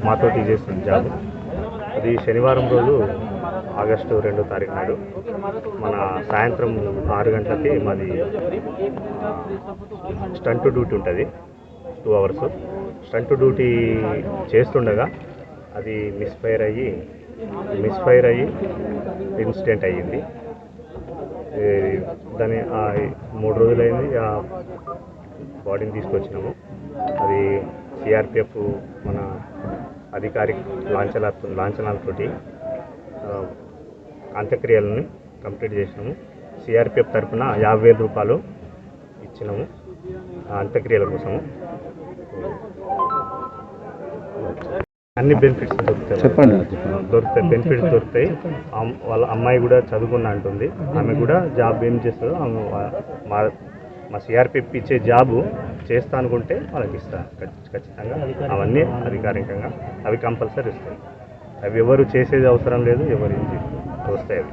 మాతోటి చేస్తున్న జాబ్ అది శనివారం రోజు ఆగస్టు 2వ తారీఖు నాడు మన సాయంత్రం 6 గంటలకి మాది స్టంట్ డ్యూటీ ఉంటుంది. 2 అవర్స్ స్టంట్ డ్యూటీ చేస్తుండగా అది మిస్ఫైర్ అయ్యి ఇన్సిడెంట్ అయ్యింది. దాని 3 రోజులైంది. ఆ బాడీని తీసుకొచ్చినాము. అది CRPF మన అధికారిక లాంఛనాలతోటి అంత్యక్రియలను కంప్లీట్ చేసినాము. CRPF తరఫున 50,000 రూపాయలు ఇచ్చినాము అంత్యక్రియల కోసము. అన్ని బెనిఫిట్స్ దొరుకుతాయి. వాళ్ళ అమ్మాయి కూడా చదువుకున్నా అంటుంది. ఆమె కూడా జాబ్ ఏం చేస్తుందో మా CRPF ఇచ్చే జాబు చేస్తా అనుకుంటే వాళ్ళకి ఇస్తా ఖచ్చితంగా. అవన్నీ అధికారికంగా అవి కంపల్సరీ ఇస్తాయి. అవి ఎవరు చేసేది అవసరం లేదు, ఎవరు ఏం వస్తాయి అవి.